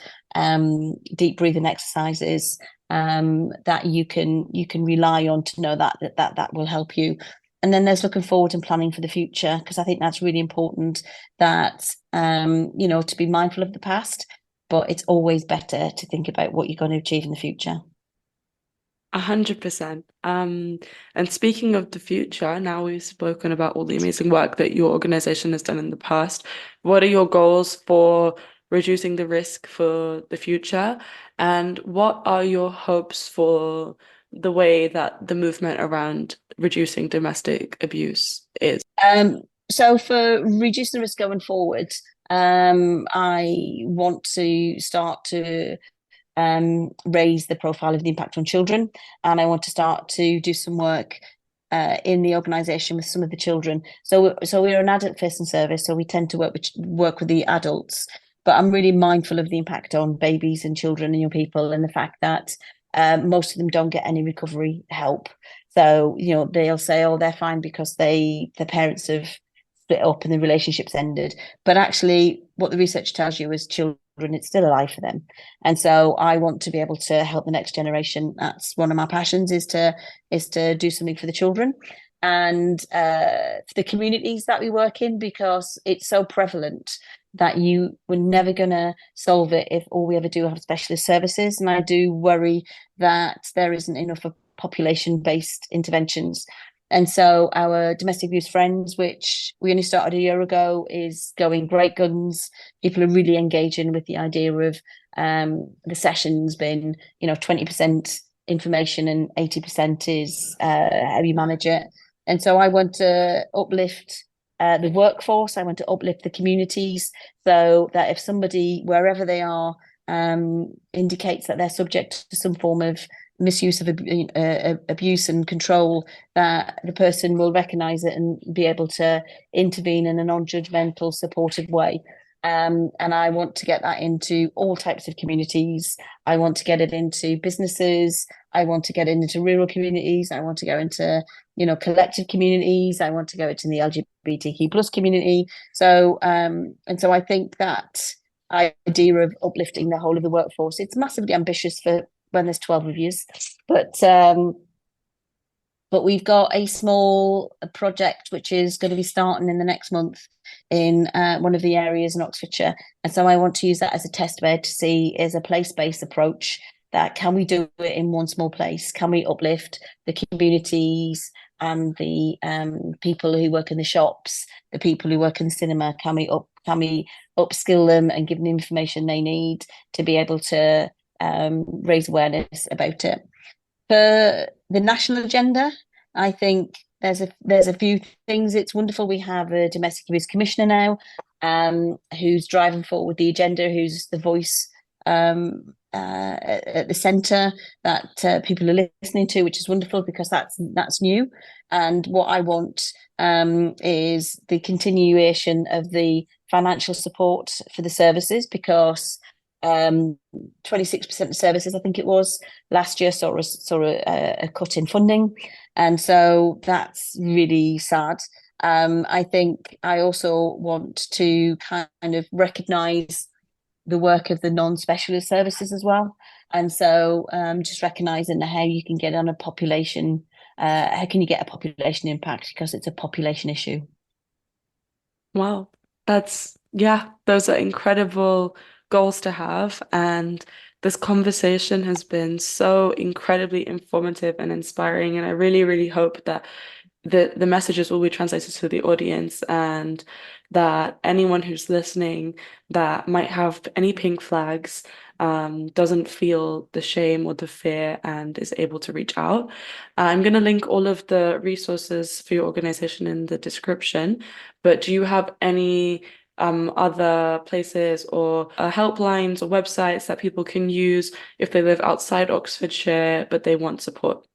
deep breathing exercises that you can rely on to know that will help you. And then there's looking forward and planning for the future, because I think that's really important that, to be mindful of the past, but it's always better to think about what you're going to achieve in the future.
100%. And speaking of the future, now we've spoken about all the amazing work that your organization has done in the past. What are your goals for reducing the risk for the future? And what are your hopes for the way that the movement around reducing domestic abuse is?
So for reducing the risk going forward, I want to start to raise the profile of the impact on children, and I want to start to do some work in the organisation with some of the children. So we're an adult-facing service, so we tend to work with the adults. But I'm really mindful of the impact on babies and children and young people, and the fact that most of them don't get any recovery help. So they'll say, "Oh, they're fine because the parents have split up and the relationship's ended." But actually, what the research tells you is children, it's still alive for them. And so I want to be able to help the next generation. That's one of my passions, is to do something for the children and for the communities that we work in, because it's so prevalent that we're never going to solve it if all we ever do have specialist services. And I do worry that there isn't enough of population-based interventions. And so our domestic abuse friends, which we only started a year ago, is going great guns. People are really engaging with the idea of the sessions being, 20% information and 80% is how you manage it. And so I want to uplift the workforce. I want to uplift the communities, so that if somebody, wherever they are, indicates that they're subject to some form of misuse of abuse and control, that the person will recognise it and be able to intervene in a non-judgmental, supportive way. And I want to get that into all types of communities. I want to get it into businesses. I want to get it into rural communities. I want to go into, collective communities. I want to go into the LGBTQ plus community. So, and so I think that idea of uplifting the whole of the workforce, it's massively ambitious for when there's 12 of you, but we've got a small project which is going to be starting in the next month in one of the areas in Oxfordshire. And so I want to use that as a test bed to see, as a place-based approach, that can we do it in one small place? Can we uplift the communities and the people who work in the shops, the people who work in the cinema? Can we upskill them and give them the information they need to be able to raise awareness about it? For the national agenda, I think there's a few things. It's wonderful we have a domestic abuse commissioner now, who's driving forward the agenda, who's the voice at the centre that people are listening to, which is wonderful, because that's new. And what I want is the continuation of the financial support for the services, because 26% of services, I think it was, last year saw a cut in funding, and so that's really sad. I think I also want to kind of recognise the work of the non-specialist services as well, and so just recognising how you can get on a population, how can you get a population impact, because it's a population issue.
Wow, those are incredible goals to have. And this conversation has been so incredibly informative and inspiring. And I really, really hope that the messages will be translated to the audience, and that anyone who's listening that might have any pink flags doesn't feel the shame or the fear and is able to reach out. I'm going to link all of the resources for your organization in the description, but do you have any other places or helplines or websites that people can use if they live outside Oxfordshire but they want support?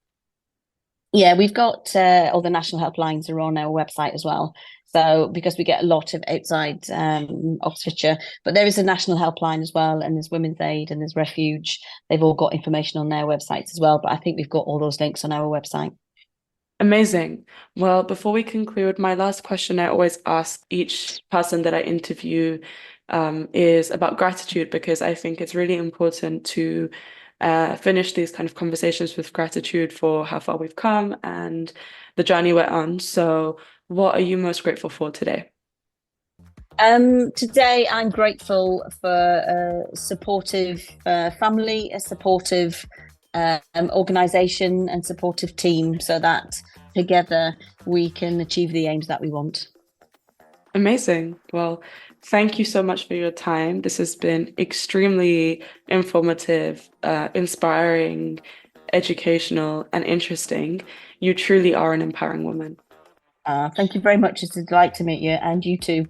Yeah, we've got all the national helplines are on our website as well. So because we get a lot of outside Oxfordshire, but there is a national helpline as well, and there's Women's Aid and there's Refuge. They've all got information on their websites as well, but I think we've got all those links on our website.
Amazing. Well, before we conclude, my last question I always ask each person that I interview is about gratitude, because I think it's really important to finish these kind of conversations with gratitude for how far we've come and the journey we're on. So, what are you most grateful for today?
Today, I'm grateful for a supportive family, a supportive organisation, and supportive team, so that together we can achieve the aims that we want.
Amazing. Well, thank you so much for your time. This has been extremely informative, inspiring, educational, and interesting. You truly are an empowering woman.
Thank you very much. It's a delight to meet you, and you too.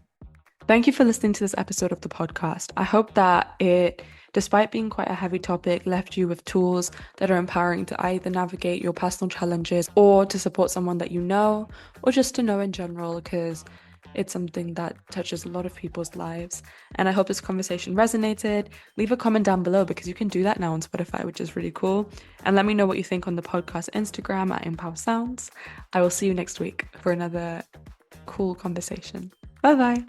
Thank you for listening to this episode of the podcast. I hope that it, despite being quite a heavy topic, left you with tools that are empowering to either navigate your personal challenges or to support someone that you know, or just to know in general, because it's something that touches a lot of people's lives. And I hope this conversation resonated. Leave a comment down below because you can do that now on Spotify, which is really cool. And let me know what you think on the podcast Instagram at Empower Sounds. I will see you next week for another cool conversation. Bye bye.